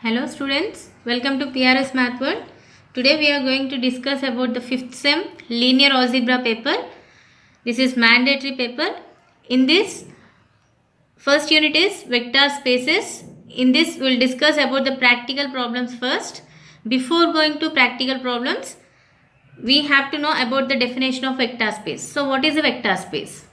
Hello students, welcome to PRS Math World. Today we are going to discuss about the 5th sem linear algebra paper. This is mandatory paper. In this first unit is vector spaces. In this we will discuss about the practical problems first. Before going to practical problems, we have to know about the definition of vector space. So what is a vector space?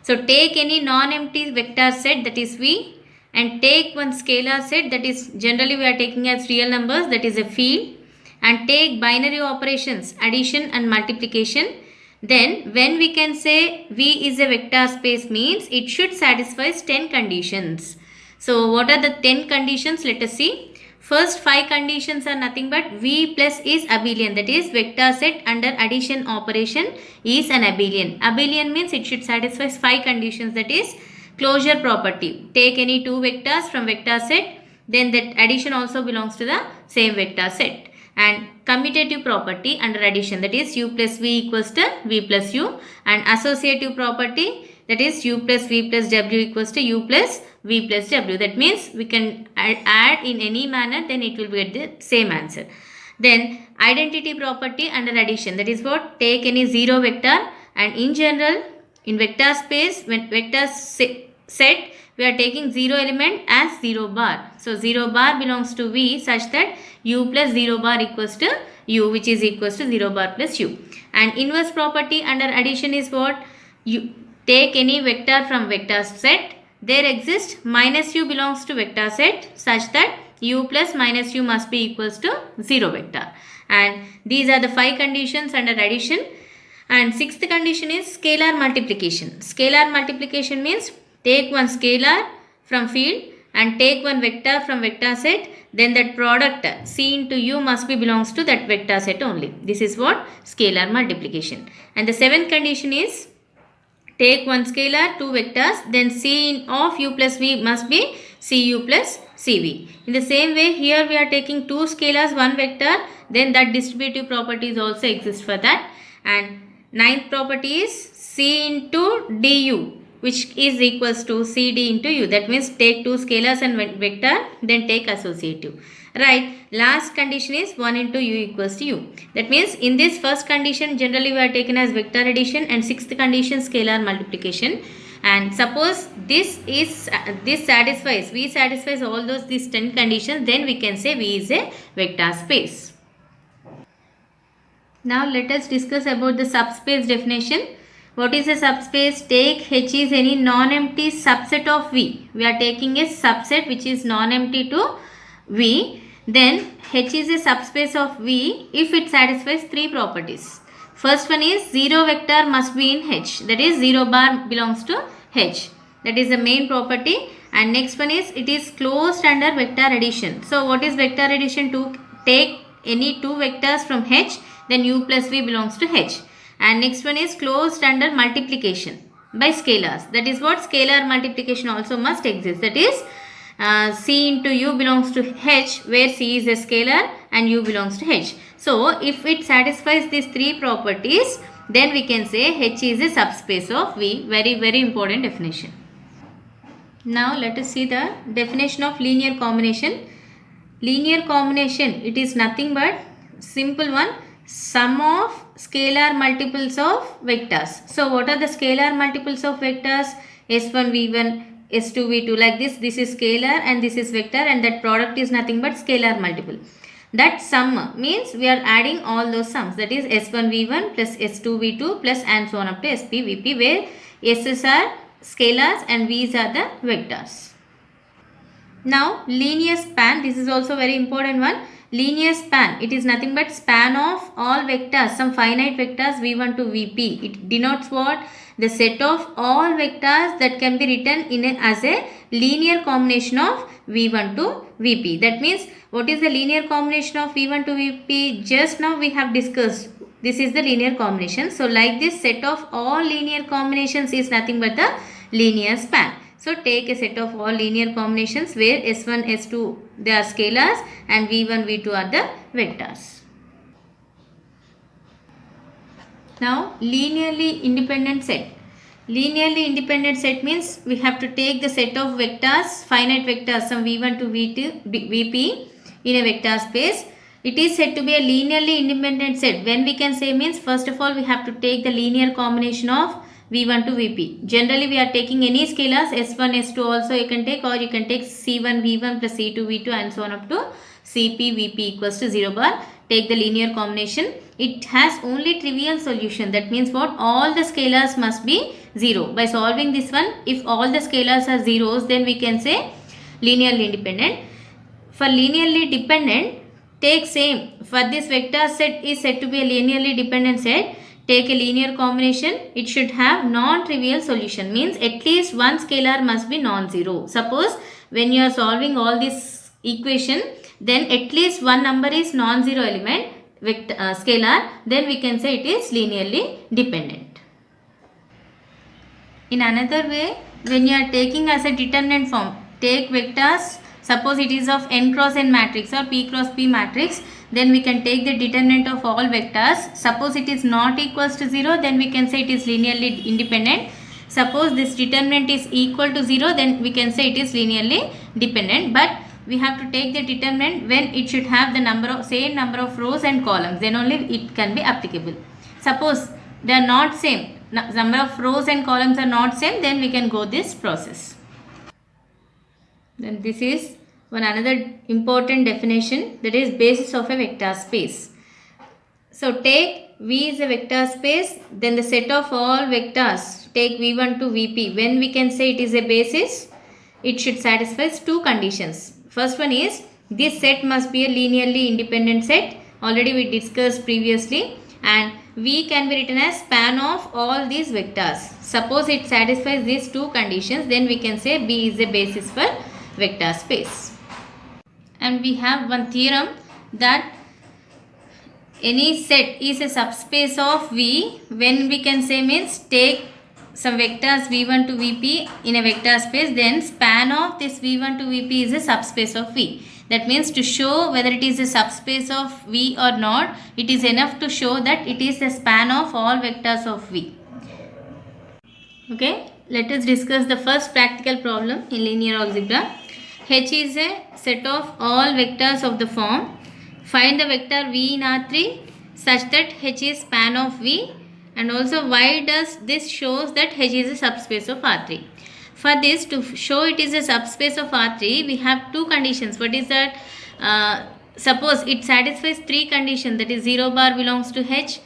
So take any non-empty vector set, that is V, and take one scalar set, that is generally we are taking as real numbers, that is a field, and take binary operations addition and multiplication. Then when we can say V is a vector space means it should satisfy 10 conditions. So what are the 10 conditions? Let us see. First 5 conditions are nothing but V plus is abelian, that is vector set under addition operation is an abelian. Abelian means it should satisfy 5 conditions, that is closure property. Take any 2 vectors from vector set, then that addition also belongs to the same vector set. And commutative property under addition, that is U plus V equals to V plus U, and associative property, that is U plus V plus W equals to U plus V plus W. That means we can add in any manner, then it will get the same answer. Then identity property under addition, that is what? Take any 0 vector, and in general in vector space, when vector set, we are taking 0 element as 0 bar. So 0 bar belongs to V such that U plus 0 bar equals to U, which is equals to 0 bar plus U. And inverse property under addition is what? You take any vector from vector set, there exists minus U belongs to vector set such that U plus minus U must be equals to 0 vector. And these are the 5 conditions under addition. And 6th condition is scalar multiplication. Scalar multiplication means take one scalar from field and take one vector from vector set, then that product C into U must be belongs to that vector set only. This is what? Scalar multiplication. And the 7th condition is take one scalar, 2 vectors, then C of U plus V must be Cu plus Cv. In the same way, here we are taking 2 scalars, 1 vector, then that distributive properties also exist for that. And 9th property is C into du, which is equals to Cd into U. That means take 2 scalars and vector, then take associative. Right. Last condition is 1 into U equals to U. That means in this first condition generally we are taken as vector addition, and 6th condition scalar multiplication. And suppose this satisfies, V satisfies all these 10 conditions, then we can say V is a vector space. Now let us discuss about the subspace definition. What is a subspace? Take H is any non-empty subset of V. We are taking a subset which is non-empty to V. Then H is a subspace of V if it satisfies 3 properties. First one is 0 vector must be in H. That is 0 bar belongs to H. That is the main property. And next one is it is closed under vector addition. So what is vector addition? To take any 2 vectors from H, then U plus V belongs to H. And next one is closed under multiplication by scalars. That is what? Scalar multiplication also must exist. That is C into U belongs to H, where C is a scalar and U belongs to H. So if it satisfies these 3 properties, then we can say H is a subspace of V. Very, very important definition. Now let us see the definition of linear combination. Linear combination, it is nothing but simple one, sum of scalar multiples of vectors. So what are the scalar multiples of vectors? S1 V1, S2 V2, like this. This is scalar and this is vector, and that product is nothing but scalar multiple. That sum means we are adding all those sums, that is S1 V1 plus S2 V2 plus and so on up to SP VP, where S's are scalars and V's are the vectors. Now linear span, this is also very important one. Linear span, it is nothing but span of all vectors, some finite vectors V1 to Vp. It denotes what? The set of all vectors that can be written as a linear combination of V1 to Vp. That means what is the linear combination of V1 to Vp? Just now we have discussed. This is the linear combination. So like this, set of all linear combinations is nothing but the linear span. So take a set of all linear combinations where S1, S2 they are scalars and V1, V2 are the vectors. Now linearly independent set. Linearly independent set means we have to take the set of vectors, finite vectors, some V1 to V2, Vp in a vector space, it is said to be a linearly independent set. When we can say means, first of all we have to take the linear combination of v1 to vp. Generally we are taking any scalars, s1 s2 also you can take, or you can take c1 v1 plus c2 v2 and so on up to cp vp equals to 0 bar. Take the linear combination. It has only trivial solution. That means what? All the scalars must be 0. By solving this one, if all the scalars are zeros, then we can say linearly independent. For linearly dependent, take same. For this vector set is said to be a linearly dependent set. Take a linear combination. It should have non-trivial solution. Means at least one scalar must be non-zero. Suppose when you are solving all this equation, then at least one number is non-zero element, vector, scalar, then we can say it is linearly dependent. In another way, when you are taking as a determinant form, take vectors, suppose it is of n cross n matrix or p cross p matrix, then we can take the determinant of all vectors. Suppose it is not equals to 0, then we can say it is linearly independent. Suppose this determinant is equal to 0, then we can say it is linearly dependent. But we have to take the determinant when it should have the same number of rows and columns, then only it can be applicable. Suppose they are not same, number of rows and columns are not same, then we can go this process. Then this is one another important definition, that is basis of a vector space. So take V is a vector space, then the set of all vectors, take V1 to Vp. When we can say it is a basis, it should satisfy two conditions. First one is, this set must be a linearly independent set. Already we discussed previously. And V can be written as span of all these vectors. Suppose it satisfies these two conditions, then we can say B is a basis for vector space. And we have one theorem that any set is a subspace of V. When we can say means, take some vectors v1 to vp in a vector space, then span of this v1 to vp is a subspace of V. That means to show whether it is a subspace of V or not, it is enough to show that it is the span of all vectors of V. Okay, let us discuss the first practical problem in linear algebra. H is a set of all vectors of the form. Find the vector V in R3 such that H is span of V. And also, why does this shows that H is a subspace of R3? For this, to show it is a subspace of R3, we have two conditions. What is that? Suppose it satisfies three conditions, that is 0 bar belongs to H,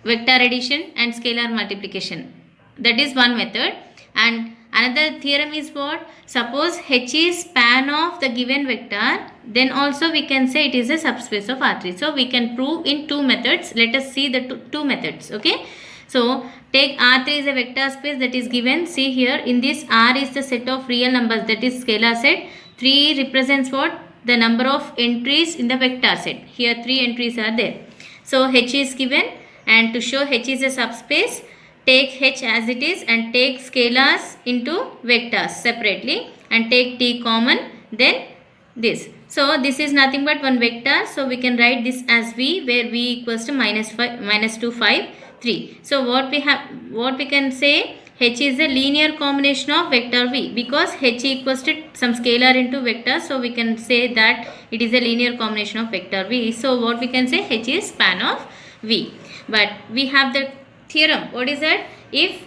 vector addition and scalar multiplication. That is one method. And another theorem is what? Suppose H is span of the given vector, then also we can say it is a subspace of R3. So we can prove in two methods. Let us see the two methods. Okay. So take R3 is a vector space that is given. See here, in this R is the set of real numbers, that is scalar set. 3 represents what? The number of entries in the vector set. Here 3 entries are there. So H is given, and to show H is a subspace, take H as it is and take scalars into vectors separately and take T common, then this. So this is nothing but one vector. So we can write this as V, where V equals to -2, 5, 3. So what we can say, H is a linear combination of vector V, because H equals to some scalar into vector. So we can say that it is a linear combination of vector V. So what we can say, H is span of V. But we have the theorem. What is that? If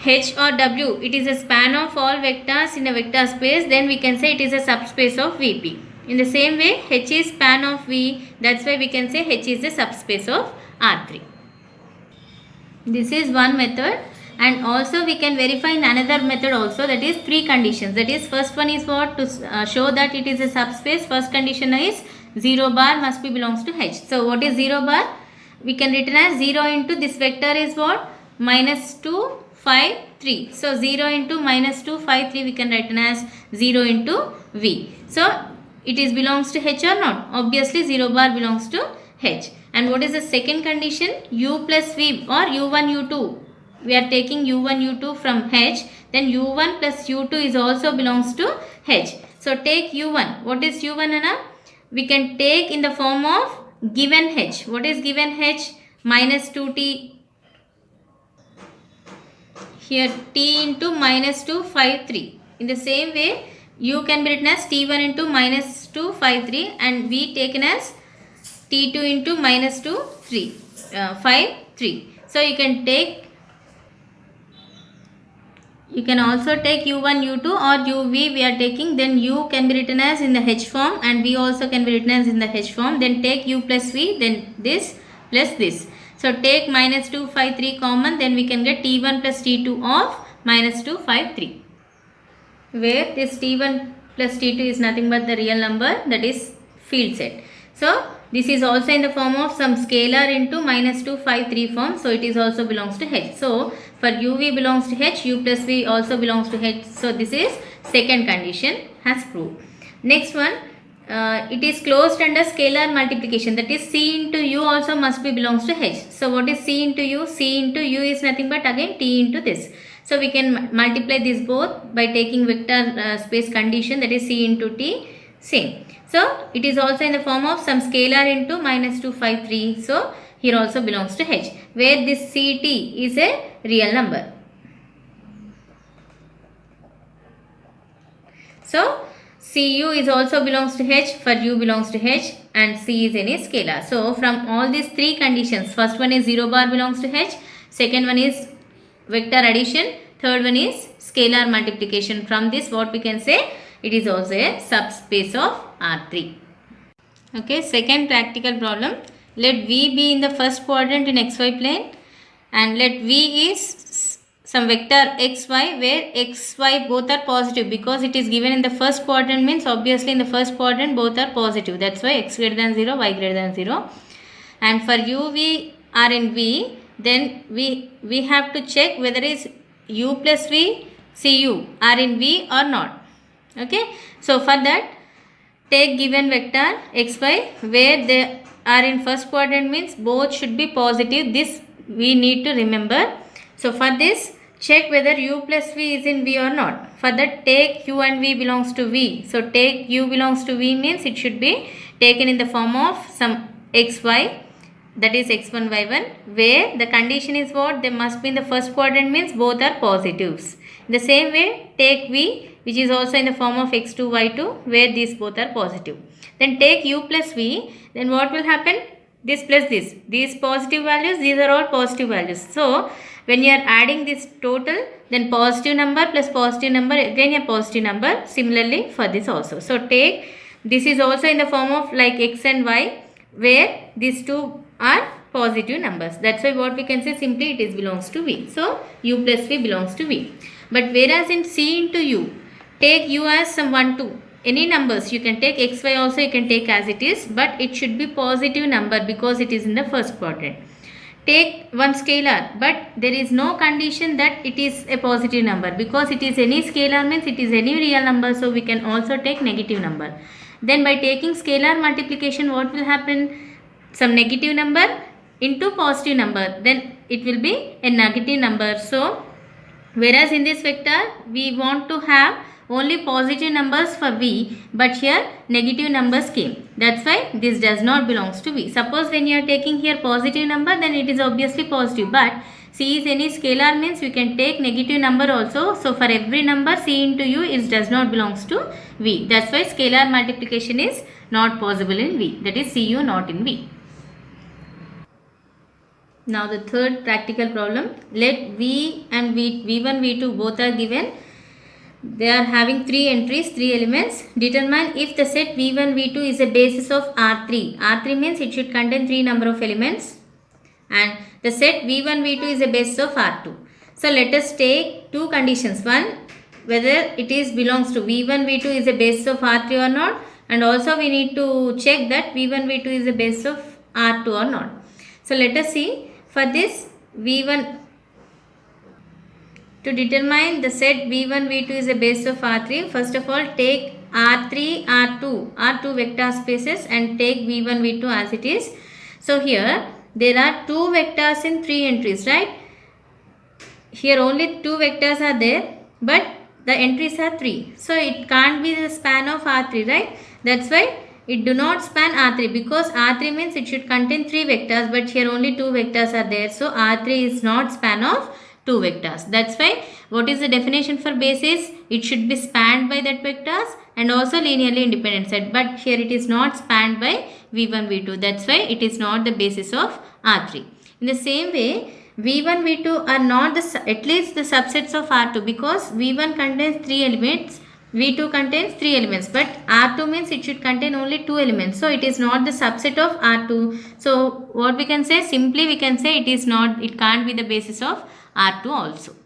H or W, it is a span of all vectors in a vector space, then we can say it is a subspace of Vp. In the same way, H is span of V, that's why we can say H is a subspace of R3. This is one method, and also we can verify in another method also, that is three conditions. That is, first one is what? To show that it is a subspace, first condition is 0 bar must be belongs to H. So what is 0 bar? We can written as 0 into this vector is what? -2, 5, 3. So 0 into -2, 5, 3 we can write as 0 into V. So it is belongs to H or not? Obviously 0 bar belongs to H. And what is the second condition? U plus V or U1, U2. We are taking U1, U2 from H. Then U1 plus U2 is also belongs to H. So take U1. What is U1, Anna? We can take in the form of given H. What is given H? -2t. Here t into -2, 5, 3. In the same way, u can be written as t1 into minus 2 5 3 and v taken as t2 into minus 2 3 5 3. So you can also take u1 u2 or uv we are taking, then u can be written as in the h form and v also can be written as in the h form. Then take u plus v, then this plus this. So take minus 2 5 3 common, then we can get t1 plus t2 of minus 2 5 3, where this t1 plus t2 is nothing but the real number, that is field set. So this is also in the form of some scalar into minus 2 5 3 form, so it is also belongs to h. So for uv belongs to h, u plus v also belongs to h. So this is second condition has proved. Next one, it is closed under scalar multiplication, that is c into u also must be belongs to h. So what is c into u? C into u is nothing but again t into this. So we can multiply this both by taking vector space condition, that is c into t same. So it is also in the form of some scalar into minus 2 5 3. So here also belongs to h, where this ct is a real number. So cu is also belongs to h, for u belongs to h, and c is any scalar. So from all these three conditions, first one is 0 bar belongs to h, second one is vector addition, third one is scalar multiplication. From this what we can say, it is also a subspace of R3. Okay, second practical problem. Let V be in the first quadrant in xy plane and let V is some vector xy where xy both are positive, because it is given in the first quadrant means obviously in the first quadrant both are positive. That's why x greater than 0, y greater than 0. And for u v are in V, then we have to check whether is u plus v cu are in V or not. Okay, so for that take given vector xy where they are in first quadrant means both should be positive. This we need to remember. So for this check whether u plus v is in V or not. For that take u and v belongs to V. So take u belongs to V means it should be taken in the form of some xy, that is x1 y1, where the condition is what? They must be in the first quadrant means both are positives. In the same way take v which is also in the form of x2 y2 where these both are positive. Then take u plus v, then what will happen? This plus this, these positive values, these are all positive values. So when you are adding this total, then positive number plus positive number again a positive number. Similarly for this also. So take, this is also in the form of like x and y where these two are positive numbers. That's why what we can say simply it is belongs to V. So u plus v belongs to V. But whereas in c into u, take u as some 1 2. Any numbers you can take, xy also you can take as it is, but it should be positive number because it is in the first quadrant. Take one scalar, but there is no condition that it is a positive number, because it is any scalar means it is any real number, so we can also take negative number. Then by taking scalar multiplication what will happen? Some negative number into positive number, then it will be a negative number. So whereas in this vector we want to have only positive numbers for V, but here negative numbers came. That's why this does not belongs to V. Suppose when you are taking here positive number, then it is obviously positive, but C is any scalar means we can take negative number also. So for every number C into U it does not belongs to V. That's why scalar multiplication is not possible in V. That is Cu not in V. Now the third practical problem. Let V and V1, V2 both are given. They are having 3 entries, 3 elements. Determine if the set V1, V2 is a basis of R3. R3 means it should contain 3 number of elements. And the set V1, V2 is a basis of R2. So let us take 2 conditions. One, whether it is belongs to V1, V2 is a basis of R3 or not. And also we need to check that V1, V2 is a basis of R2 or not. So let us see. For this V1, to determine the set V1, V2 is a basis of R3, first of all take R3, R2 vector spaces and take V1, V2 as it is. So here there are 2 vectors in 3 entries, right? Here only 2 vectors are there, but the entries are 3. So it can't be the span of R3, right? That's why it do not span R3, because R3 means it should contain 3 vectors, but here only 2 vectors are there. So R3 is not span of two vectors. That's why what is the definition for basis? It should be spanned by that vectors and also linearly independent set. But here it is not spanned by v1, v2. That's why it is not the basis of R3. In the same way, v1, v2 are not at least the subsets of R2, because v1 contains 3 elements, v2 contains 3 elements, but R2 means it should contain only 2 elements. So it is not the subset of R2. So what we can say? Simply we can say it can't be the basis of R2 also.